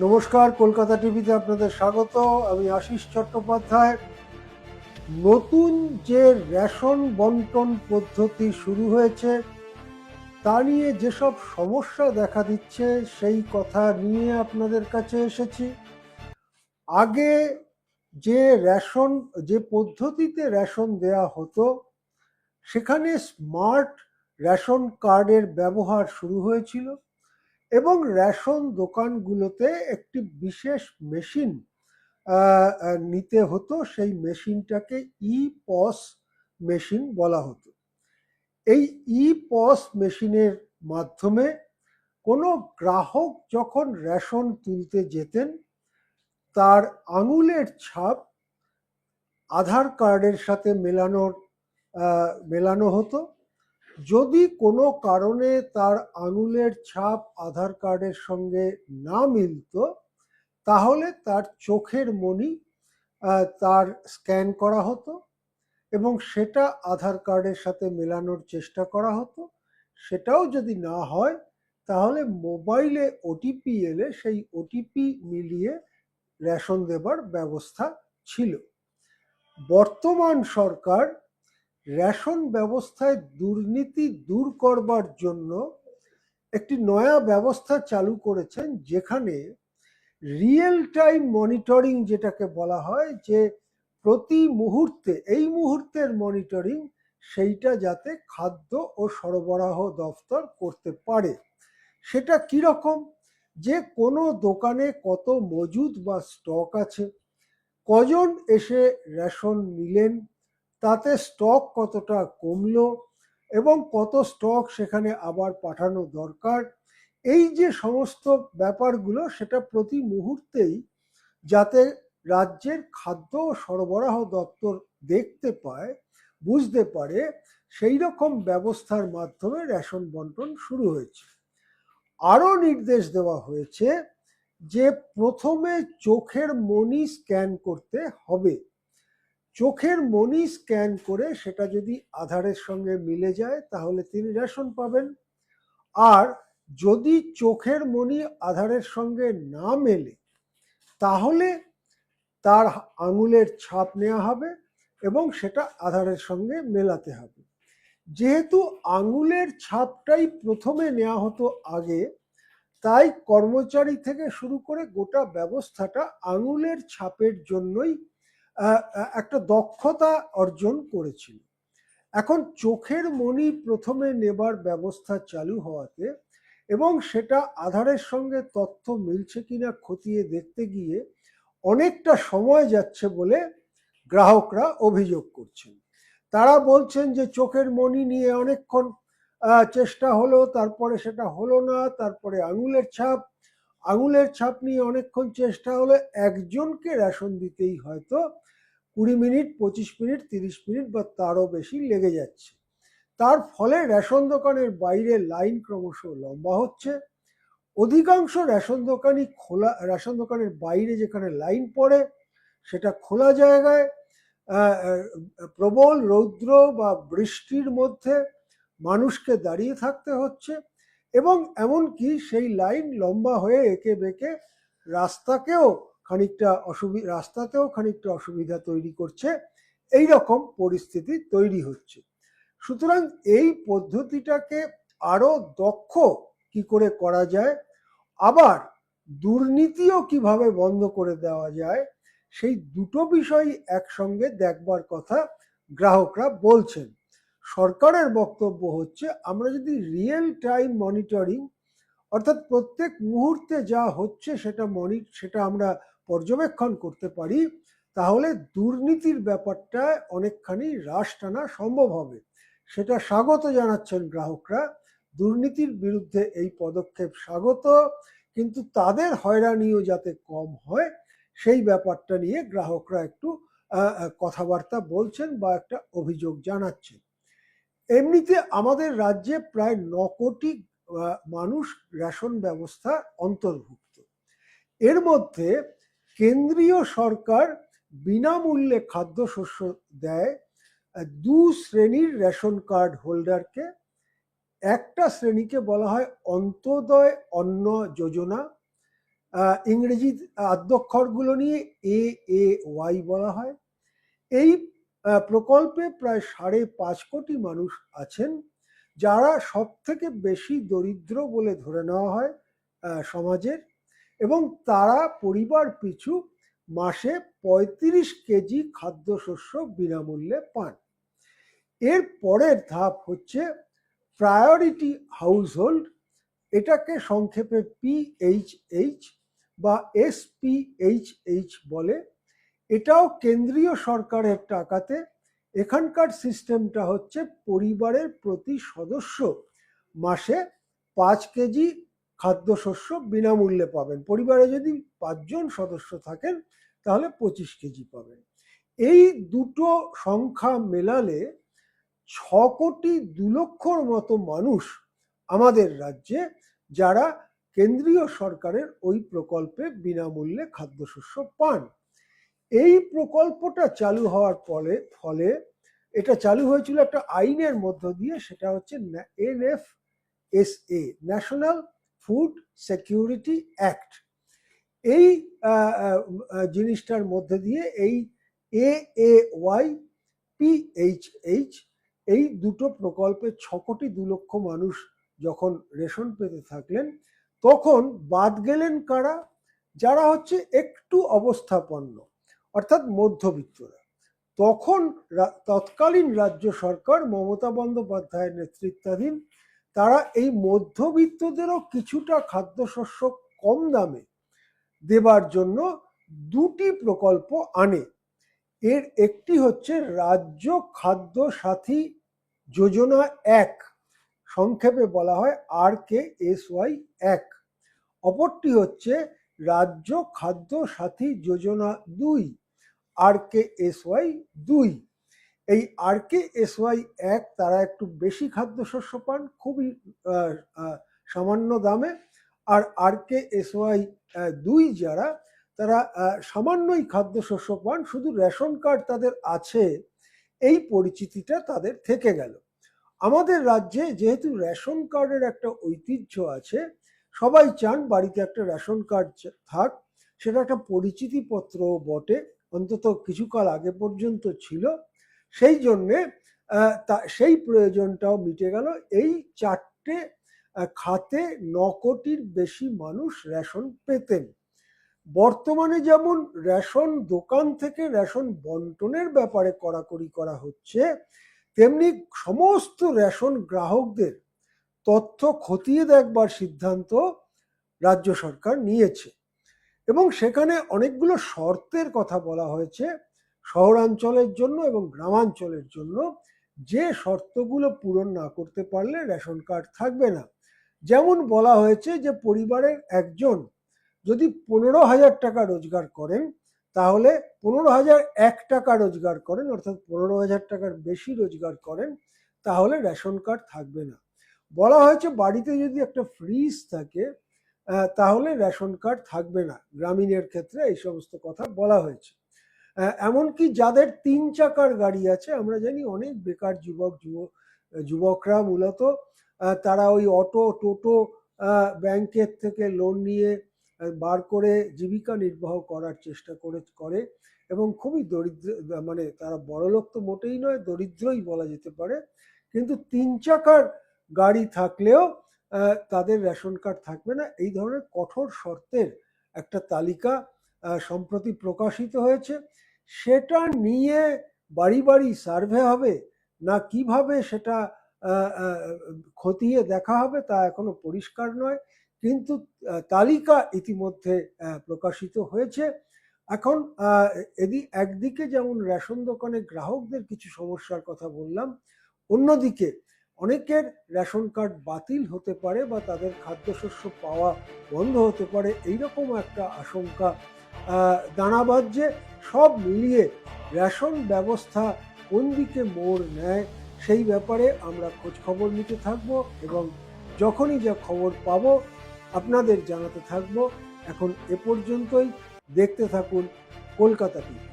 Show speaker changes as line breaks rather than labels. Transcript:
নমস্কার, কলকাতা টিভিতে আপনাদের স্বাগত। আমি আশিস চট্টোপাধ্যায়। নতুন যে রেশন বন্টন পদ্ধতি শুরু হয়েছে তা নিয়ে যেসব সমস্যা দেখা দিচ্ছে সেই কথা নিয়ে আপনাদের কাছে এসেছি। আগে যে পদ্ধতিতে রেশন দেয়া হতো সেখানে স্মার্ট রেশন কার্ডের ব্যবহার শুরু হয়েছিল এবং রেশন দোকানগুলোতে একটি বিশেষ মেশিন নিতে হতো। সেই মেশিনটাকে ই পস মেশিন বলা হতো। এই ই পস মেশিনের মাধ্যমে কোনো গ্রাহক যখন রেশন তুলতে যেতেন তার আঙুলের ছাপ আধার কার্ডের সাথে মেলানো হতো। যদি কোনো কারণে তার আঙুলের ছাপ আধার কার্ডের সঙ্গে না মিলত তাহলে তার চোখের মণি তার স্ক্যান করা হতো এবং সেটা আধার কার্ডের সাথে মেলানোর চেষ্টা করা হতো। সেটাও যদি না হয় তাহলে মোবাইলে ওটিপি এলে সেই ওটিপি মিলিয়ে রেশন দেবার ব্যবস্থা ছিল। বর্তমান সরকার রেশন ব্যবস্থায় দুর্নীতি দূর করবার জন্য একটি নয়া ব্যবস্থা চালু করেছেন, যেখানে রিয়েল টাইম মনিটরিং যেটাকে বলা হয়, যে প্রতি মুহূর্তে এই মুহূর্তের মনিটরিং, সেইটা যাতে খাদ্য ও সরবরাহ দফতর করতে পারে। সেটা কিরকম? যে কোনো দোকানে কত মজুদ বা স্টক আছে, কজন এসে রেশন নিলেন, তাতে স্টক কতটা কমলো এবং কত স্টক সেখানে আবার পাঠানো দরকার। এই যে সমস্ত ব্যাপারগুলো সেটা প্রতি মুহূর্তেই যাতে রাজ্যের খাদ্য সরবরাহ দপ্তর দেখতে পায়, বুঝতে পারে, সেই রকম ব্যবস্থার মাধ্যমে রেশন বন্টন শুরু হয়েছে। আরও নির্দেশ দেওয়া হয়েছে যে প্রথমে চোখের মণি স্ক্যান করতে হবে। চোখের মণি স্ক্যান করে সেটা যদি আধারের সঙ্গে মিলে যায় তাহলে তিনি রেশন পাবেন। আর যদি চোখের মণি আধারের সঙ্গে না মেলে তাহলে তার আঙুলের ছাপ নেওয়া হবে এবং সেটা আধারের সঙ্গে মেলাতে হবে। যেহেতু আঙুলের ছাপটাই প্রথমে নেওয়া হতো আগে, তাই কর্মচারী থেকে শুরু করে গোটা ব্যবস্থাটা আঙুলের ছাপের জন্যই একটা দক্ষতা অর্জন করেছিল। এখন চোখের মণি প্রথমে নেবার ব্যবস্থা চালু হওয়াতে এবং সেটা আধারের সঙ্গে তথ্য মিলছে কিনা খতিয়ে দেখতে গিয়ে অনেকটা সময় যাচ্ছে বলে গ্রাহকরা অভিযোগ করছেন। তারা বলছেন যে চোখের মণি নিয়ে অনেকক্ষণ চেষ্টা হলো, তারপরে সেটা হলো না, তারপরে আঙুলের ছাপ নিয়ে অনেকক্ষণ চেষ্টা হলো। একজনকে রেশন দিতেই হয়তো 20 মিনিট, 25 মিনিট, 30 মিনিট বা তারও বেশি লেগে যাচ্ছে। তার ফলে রেশন দোকানের বাইরে লাইন ক্রমশ লম্বা হচ্ছে। অধিকাংশ রেশন দোকানের বাইরে যেখানে লাইন পড়ে সেটা খোলা জায়গায়, প্রবল রৌদ্র বা বৃষ্টির মধ্যে মানুষকে দাঁড়িয়ে থাকতে হচ্ছে এবং এমনকি সেই লাইন লম্বা হয়ে এঁকে বেঁকে রাস্তাতেও খানিকটা অসুবিধা তৈরি করছে। এই রকম পরিস্থিতি তৈরি হচ্ছে। সুতরাং এই পদ্ধতিটাকে আরো দক্ষ কি করে করা যায়, আবার দুর্নীতিও কিভাবে বন্ধ করে দেওয়া যায়, সেই দুটো বিষয় একসঙ্গে দেখবার কথা গ্রাহকরা বলছেন। সরকারের বক্তব্য হচ্ছে, আমরা যদি রিয়েল টাইম মনিটরিং, অর্থাৎ প্রত্যেক মুহূর্তে যা হচ্ছে সেটা আমরা পর্যবেক্ষণ করতে পারি, তাহলে দুর্নীতির ব্যাপারটা অনেকখানি হ্রাস টানা সম্ভব হবে। সেটা স্বাগত জানাচ্ছেন গ্রাহকরা। দুর্নীতির বিরুদ্ধে এই পদক্ষেপ স্বাগত, কিন্তু তাদের হয়রানিও যাতে কম হয় সেই ব্যাপারটা নিয়ে গ্রাহকরা একটু কথাবার্তা বলছেন বা একটা অভিযোগ জানাচ্ছেন। এমনিতে আমাদের রাজ্যে প্রায় 9 কোটি মানুষ রেশন ব্যবস্থা অন্তর্ভুক্ত। এর মধ্যে কেন্দ্রীয় সরকার বিনামূল্যে খাদ্যশস্য দেয় 2 শ্রেণীর রেশন কার্ড হোল্ডারকে। একটা শ্রেণীকে বলা হয় অন্তোদয় অন্ন যোজনা, ইংরেজি আদ্যক্ষরগুলো নিয়ে AAY বলা হয়। এই প্রকল্পে প্রায় 5.5 কোটি মানুষ আছেন, যারা সব থেকে বেশি দরিদ্র বলে ধরে নেওয়া হয় সমাজের, এবং তারা পরিবার পিছু মাসে 35 কেজি খাদ্যশস্য বিনামূল্যে পান। এর পরের ধাপ হচ্ছে প্রায়োরিটি হাউসহোল্ড, এটাকে সংক্ষেপে PHH বা SPHH বলে। এটাও কেন্দ্রীয় সরকারের টাকাতে। এখানকার সিস্টেমটা হচ্ছে পরিবারের প্রতি সদস্য মাসে 5 কেজি খাদ্যশস্য বিনামূল্যে পাবেন। পরিবারে যদি 5 জন সদস্য থাকেন তাহলে 25 কেজি পাবেন। এই দুটো সংখ্যা মেলালে 6 কোটি 2 লক্ষর মতো মানুষ আমাদের রাজ্যে, যারা কেন্দ্রীয় সরকারের ওই প্রকল্পে বিনামূল্যে খাদ্যশস্য পান। এই প্রকল্পটা চালু হওয়ার ফলে এটা চালু হয়েছিল একটা আইনের মধ্য দিয়ে, সেটা হচ্ছে NFSA, national food security act. এই জিনিসটার মধ্যে দিয়ে এই AAY, PHH এই দুটো প্রকল্পে 6 কোটি 2 লক্ষ মানুষ যখন রেশন পেতে থাকলেন, তখন বাদ গেলেন কারা? যারা হচ্ছে একটু অবস্থাপন্ন, অর্থাৎ মধ্যবিত্তরা। তখন তৎকালীন রাজ্য সরকার মমতা বন্দ্যোপাধ্যায়ের নেতৃত্বাধীন তারা এই মধ্যবিত্তদেরও কিছুটা খাদ্যশস্য কম দামে দেবার জন্য দুটি প্রকল্প আনে। এর একটি হচ্ছে রাজ্য খাদ্য সাথী যোজনা 1, সংক্ষেপে বলা হয় RKSY 1। অপরটি হচ্ছে রাজ্য খাদ্য সাথী যোজনা 2, RKSY 2। এই RKSY 1 তারা একটু বেশি খাদ্যশস্য পান, খুবই সামান্য দামে। আর RKSY 2 যারা, তারা সামান্যই খাদ্যশস্য পান, শুধু রেশন কার্ড তাদের আছে, এই পরিচিতিটা তাদের থেকে গেল। আমাদের রাজ্যে যেহেতু রেশন কার্ডের একটা ঐতিহ্য আছে, সবাই চান বাড়িতে একটা রেশন কার্ড থাক, সেটা একটা পরিচিতিপত্রও বটে, অন্তত কিছুকাল আগে পর্যন্ত ছিল। সেই জন্যে সেই প্রয়োজনটাও মিটে গেল। এই 4টে খাতে 9 কোটির বেশি মানুষ রেশন পেতেন। বর্তমানে যেমন রেশন দোকান থেকে রেশন বন্টনের ব্যাপারে কড়াকড়ি করা হচ্ছে, তেমনি সমস্ত রেশন গ্রাহকদের তথ্য খতিয়ে দেখবার সিদ্ধান্ত রাজ্য সরকার নিয়েছে, এবং সেখানে অনেকগুলো শর্তের কথা বলা হয়েছে শহরাঞ্চলের জন্য এবং গ্রামাঞ্চলের জন্য, যে শর্তগুলো পূরণ না করতে পারলে রেশন কার্ড থাকবে না। যেমন বলা হয়েছে যে পরিবারের একজন যদি 15,000 টাকা রোজগার করেন, তাহলে 15,001 টাকা রোজগার করেন, অর্থাৎ 15,000 টাকার বেশি রোজগার করেন, তাহলে রেশন কার্ড থাকবে না। বলা হয়েছে বাড়িতে যদি একটা ফ্রিজ থাকে তাহলে রেশন কার্ড থাকবে না। গ্রামীণের ক্ষেত্রে এই সমস্ত কথা বলা হয়েছে। এমনকি যাদের 3 চাকার গাড়ি আছে, আমরা জানি অনেক বেকার যুবকরা মূলত তারা ওই অটো, টোটো, ব্যাংকের থেকে লোন নিয়ে বার করে জীবিকা নির্বাহ করার চেষ্টা করে, এবং খুবই দরিদ্র, মানে তারা বড়লোক তো মোটেই নয়, দরিদ্রই বলা যেতে পারে। কিন্তু 3 চাকার গাড়ি থাকলেও তাদের রেশন কার্ড থাকবে না। এই ধরনের কঠোর শর্তের একটা তালিকা সম্প্রতি প্রকাশিত হয়েছে। সেটা নিয়ে বাড়ি বাড়ি সার্ভে হবে না কিভাবে সেটা খতিয়ে দেখা হবে তা এখনো পরিষ্কার নয়, কিন্তু তালিকা ইতিমধ্যে প্রকাশিত হয়েছে। এখন একদিকে যেমন রেশন দোকানে গ্রাহকদের কিছু সমস্যার কথা বললাম, অন্যদিকে অনেকের রেশন কার্ড বাতিল হতে পারে বা তাদের খাদ্যশস্য পাওয়া বন্ধ হতে পারে, এইরকম একটা আশঙ্কা দানাবাজছে। সব মিলিয়ে রেশন ব্যবস্থা কোন দিকে মোড় নেয় সেই ব্যাপারে আমরা খোঁজ খবর নিতে থাকবো, এবং যখনই যা খবর পাবো আপনাদের জানাতে থাকবো। এখন এ পর্যন্তই। দেখতে থাকুন কলকাতা টিভি।